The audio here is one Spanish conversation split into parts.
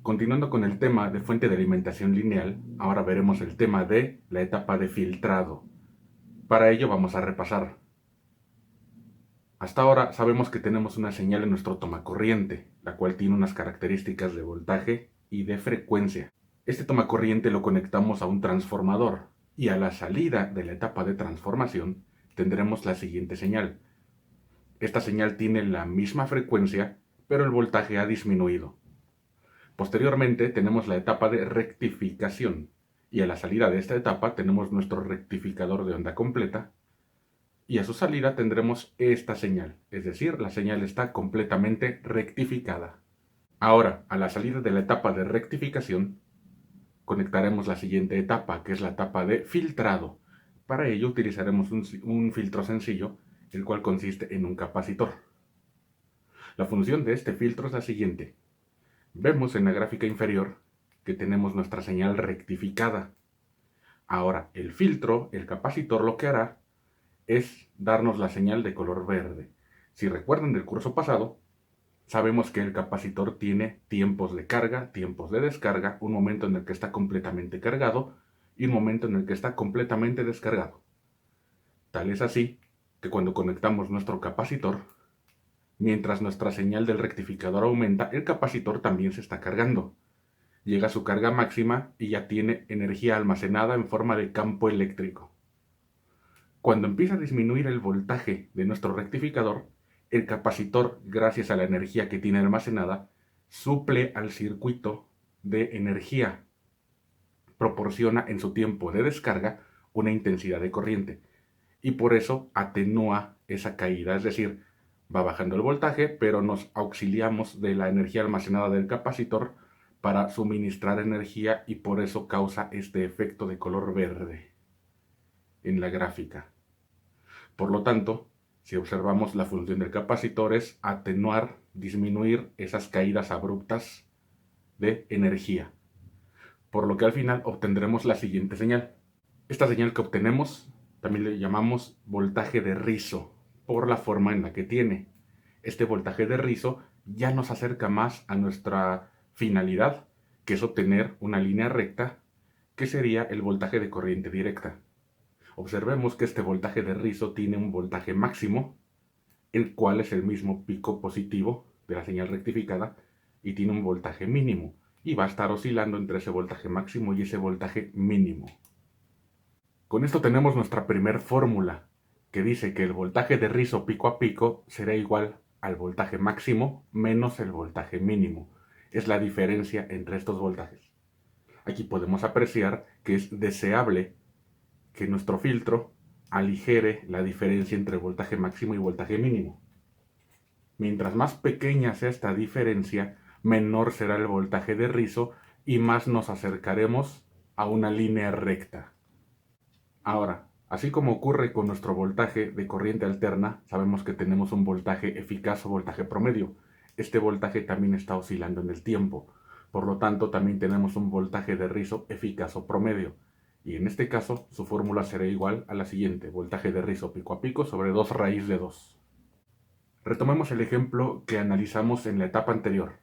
Continuando con el tema de fuente de alimentación lineal, ahora veremos el tema de la etapa de filtrado. Para ello vamos a repasar. Hasta ahora sabemos que tenemos una señal en nuestro tomacorriente, la cual tiene unas características de voltaje y de frecuencia. Este tomacorriente lo conectamos a un transformador y a la salida de la etapa de transformación tendremos la siguiente señal. Esta señal tiene la misma frecuencia, pero el voltaje ha disminuido. Posteriormente tenemos la etapa de rectificación y a la salida de esta etapa tenemos nuestro rectificador de onda completa y a su salida tendremos esta señal, es decir, la señal está completamente rectificada. Ahora, a la salida de la etapa de rectificación, conectaremos la siguiente etapa, que es la etapa de filtrado. Para ello utilizaremos un filtro sencillo, el cual consiste en un capacitor. La función de este filtro es la siguiente. Vemos en la gráfica inferior que tenemos nuestra señal rectificada. Ahora, el filtro, el capacitor, lo que hará es darnos la señal de color verde. Si recuerdan del curso pasado, sabemos que el capacitor tiene tiempos de carga, tiempos de descarga, un momento en el que está completamente cargado y un momento en el que está completamente descargado. Tal es así que cuando conectamos nuestro capacitor, mientras nuestra señal del rectificador aumenta, el capacitor también se está cargando. Llega a su carga máxima y ya tiene energía almacenada en forma de campo eléctrico. Cuando empieza a disminuir el voltaje de nuestro rectificador, el capacitor, gracias a la energía que tiene almacenada, suple al circuito de energía. Proporciona en su tiempo de descarga una intensidad de corriente y por eso atenúa esa caída, es decir, va bajando el voltaje, pero nos auxiliamos de la energía almacenada del capacitor para suministrar energía y por eso causa este efecto de color verde en la gráfica. Por lo tanto, si observamos la función del capacitor es atenuar, disminuir esas caídas abruptas de energía, por lo que al final obtendremos la siguiente señal. Esta señal que obtenemos también le llamamos voltaje de rizo, por la forma en la que tiene. Este voltaje de rizo ya nos acerca más a nuestra finalidad, que es obtener una línea recta, que sería el voltaje de corriente directa. Observemos que este voltaje de rizo tiene un voltaje máximo, el cual es el mismo pico positivo de la señal rectificada, y tiene un voltaje mínimo, y va a estar oscilando entre ese voltaje máximo y ese voltaje mínimo. Con esto tenemos nuestra primer fórmula, que dice que el voltaje de rizo pico a pico será igual al voltaje máximo menos el voltaje mínimo. Es la diferencia entre estos voltajes. Aquí podemos apreciar que es deseable que nuestro filtro aligere la diferencia entre voltaje máximo y voltaje mínimo. Mientras más pequeña sea esta diferencia, menor será el voltaje de rizo y más nos acercaremos a una línea recta. Ahora, así como ocurre con nuestro voltaje de corriente alterna, sabemos que tenemos un voltaje eficaz o voltaje promedio. Este voltaje también está oscilando en el tiempo. Por lo tanto, también tenemos un voltaje de rizo eficaz o promedio. Y en este caso, su fórmula será igual a la siguiente: voltaje de rizo pico a pico sobre 2 raíz de 2. Retomemos el ejemplo que analizamos en la etapa anterior.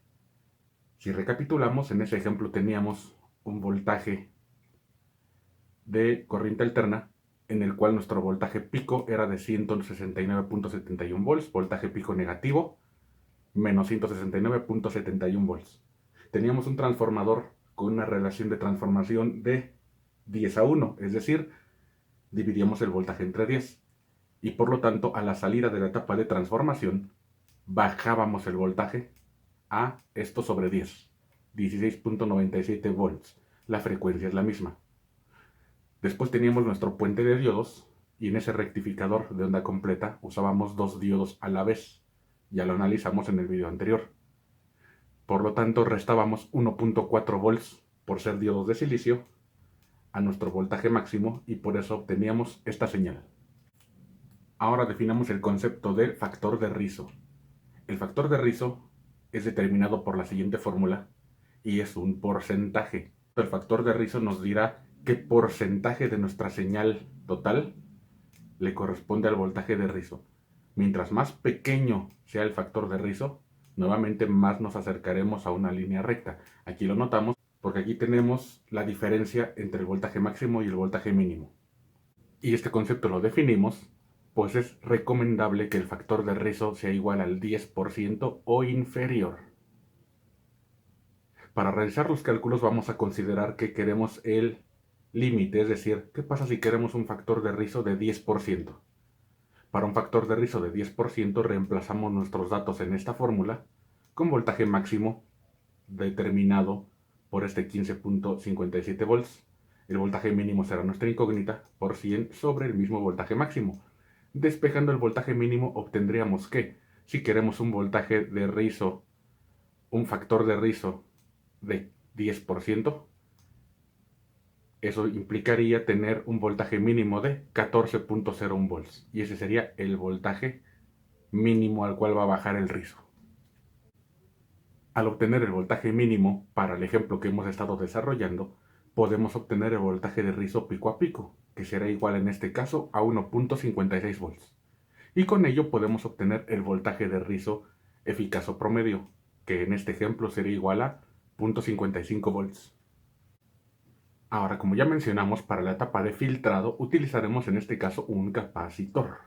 Si recapitulamos, en ese ejemplo teníamos un voltaje de corriente alterna en el cual nuestro voltaje pico era de 169.71 volts, voltaje pico negativo, menos 169.71 volts. Teníamos un transformador con una relación de transformación de 10:1, es decir, dividíamos el voltaje entre 10. Y por lo tanto, a la salida de la etapa de transformación, bajábamos el voltaje a esto sobre 10, 16.97 volts. La frecuencia es la misma. Después teníamos nuestro puente de diodos y en ese rectificador de onda completa usábamos 2 diodos a la vez. Ya lo analizamos en el video anterior. Por lo tanto, restábamos 1.4 volts por ser diodos de silicio a nuestro voltaje máximo y por eso obteníamos esta señal. Ahora definamos el concepto de factor de rizo. El factor de rizo es determinado por la siguiente fórmula y es un porcentaje. El factor de rizo nos dirá qué porcentaje de nuestra señal total le corresponde al voltaje de rizo. Mientras más pequeño sea el factor de rizo, nuevamente más nos acercaremos a una línea recta. Aquí lo notamos porque aquí tenemos la diferencia entre el voltaje máximo y el voltaje mínimo. Y este concepto lo definimos, pues es recomendable que el factor de rizo sea igual al 10% o inferior. Para realizar los cálculos vamos a considerar que queremos el límite, es decir, ¿qué pasa si queremos un factor de rizo de 10%? Para un factor de rizo de 10% reemplazamos nuestros datos en esta fórmula con voltaje máximo determinado por este 15.57 volts. El voltaje mínimo será nuestra incógnita por 100 sobre el mismo voltaje máximo. Despejando el voltaje mínimo obtendríamos que si queremos un voltaje de rizo, un factor de rizo de 10%, eso implicaría tener un voltaje mínimo de 14.01 volts. Y ese sería el voltaje mínimo al cual va a bajar el rizo. Al obtener el voltaje mínimo, para el ejemplo que hemos estado desarrollando, podemos obtener el voltaje de rizo pico a pico, que será igual en este caso a 1.56 volts. Y con ello podemos obtener el voltaje de rizo eficaz o promedio, que en este ejemplo sería igual a 0.55 volts. Ahora, como ya mencionamos, para la etapa de filtrado utilizaremos en este caso un capacitor.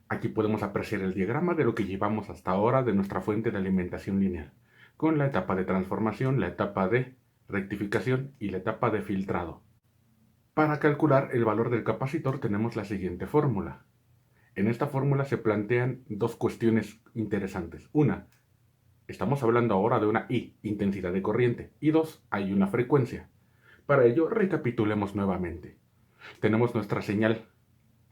Aquí podemos apreciar el diagrama de lo que llevamos hasta ahora de nuestra fuente de alimentación lineal, con la etapa de transformación, la etapa de rectificación y la etapa de filtrado. Para calcular el valor del capacitor tenemos la siguiente fórmula. En esta fórmula se plantean dos cuestiones interesantes. Una, estamos hablando ahora de una I, intensidad de corriente, y dos, hay una frecuencia. Para ello, recapitulemos nuevamente. Tenemos nuestra señal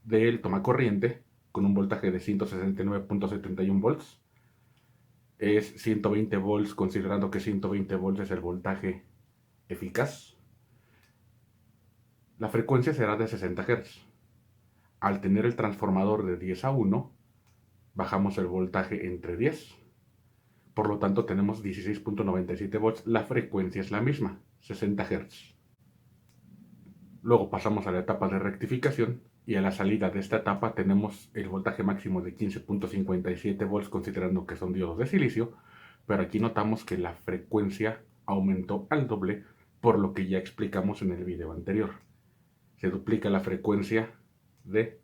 del tomacorriente con un voltaje de 169.71 volts. Es 120 volts, considerando que 120 volts es el voltaje eficaz. La frecuencia será de 60 Hz. Al tener el transformador de 10 a 1, bajamos el voltaje entre 10. Por lo tanto, tenemos 16.97 volts. La frecuencia es la misma, 60 Hz. Luego pasamos a la etapa de rectificación y a la salida de esta etapa tenemos el voltaje máximo de 15.57 volts, considerando que son diodos de silicio, pero aquí notamos que la frecuencia aumentó al doble, por lo que ya explicamos en el video anterior. Se duplica la frecuencia de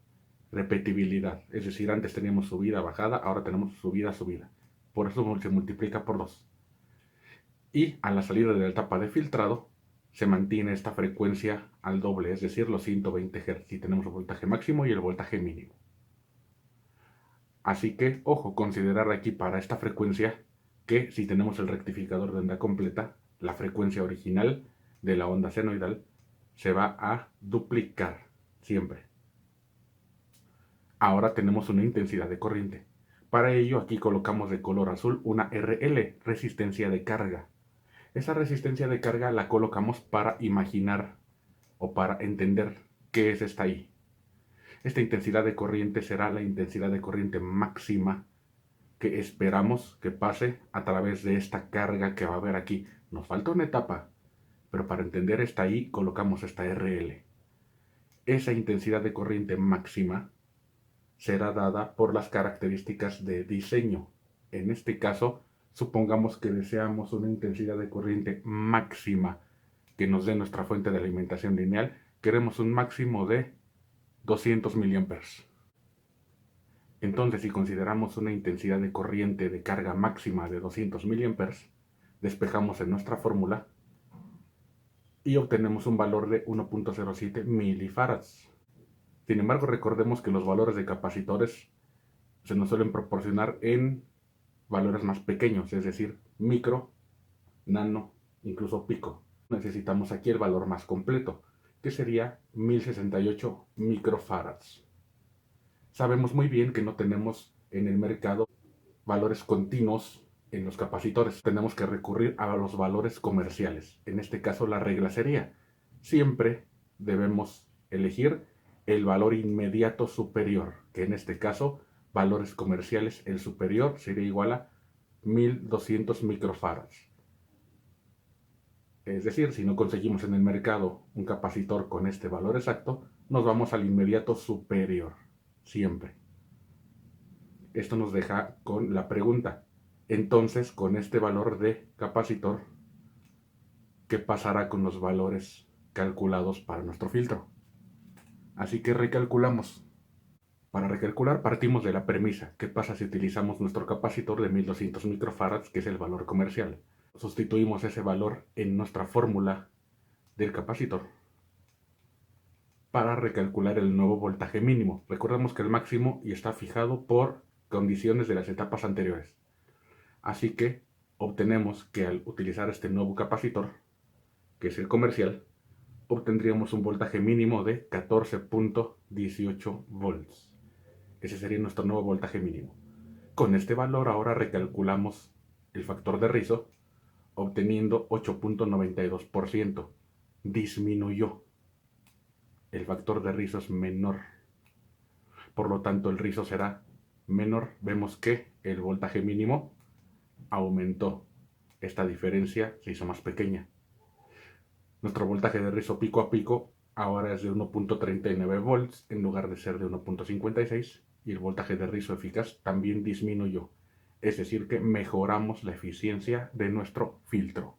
repetibilidad, es decir, antes teníamos subida, bajada, ahora tenemos subida, subida. Por eso se multiplica por 2. Y a la salida de la etapa de filtrado se mantiene esta frecuencia al doble, es decir, los 120 Hz. Y tenemos el voltaje máximo y el voltaje mínimo. Así que, ojo, considerar aquí para esta frecuencia que si tenemos el rectificador de onda completa, la frecuencia original de la onda senoidal se va a duplicar siempre. Ahora tenemos una intensidad de corriente. Para ello aquí colocamos de color azul una RL, resistencia de carga. Esa resistencia de carga la colocamos para imaginar o para entender qué es esta I. Esta intensidad de corriente será la intensidad de corriente máxima que esperamos que pase a través de esta carga que va a haber aquí. Nos falta una etapa, pero para entender esta I colocamos esta RL. Esa intensidad de corriente máxima será dada por las características de diseño. En este caso, supongamos que deseamos una intensidad de corriente máxima que nos dé nuestra fuente de alimentación lineal. Queremos un máximo de 200 mA. Entonces, si consideramos una intensidad de corriente de carga máxima de 200 mA, despejamos en nuestra fórmula y obtenemos un valor de 1.07 milifarads. Sin embargo, recordemos que los valores de capacitores se nos suelen proporcionar en valores más pequeños, es decir, micro, nano, incluso pico. Necesitamos aquí el valor más completo, que sería 1068 microfarads. Sabemos muy bien que no tenemos en el mercado valores continuos en los capacitores. Tenemos que recurrir a los valores comerciales. En este caso, la regla sería, siempre debemos elegir el valor inmediato superior, que en este caso, valores comerciales, el superior sería igual a 1200 microfarads. Es decir, si no conseguimos en el mercado un capacitor con este valor exacto, nos vamos al inmediato superior, siempre. Esto nos deja con la pregunta, Entonces, con este valor de capacitor, ¿qué pasará con los valores calculados para nuestro filtro? Así que recalculamos. Para recalcular partimos de la premisa. ¿Qué pasa si utilizamos nuestro capacitor de 1200 microfarads, que es el valor comercial? Sustituimos ese valor en nuestra fórmula del capacitor para recalcular el nuevo voltaje mínimo. Recordemos que el máximo ya está fijado por condiciones de las etapas anteriores. Así que obtenemos que al utilizar este nuevo capacitor, que es el comercial, obtendríamos un voltaje mínimo de 14.18 volts. Ese sería nuestro nuevo voltaje mínimo. Con este valor ahora recalculamos el factor de rizo, obteniendo 8.92%. Disminuyó. El factor de rizo es menor. Por lo tanto, el rizo será menor. Vemos que el voltaje mínimo aumentó. Esta diferencia se hizo más pequeña. Nuestro voltaje de rizo pico a pico ahora es de 1.39 volts en lugar de ser de 1.56 y el voltaje de rizo eficaz también disminuyó. Es decir que mejoramos la eficiencia de nuestro filtro.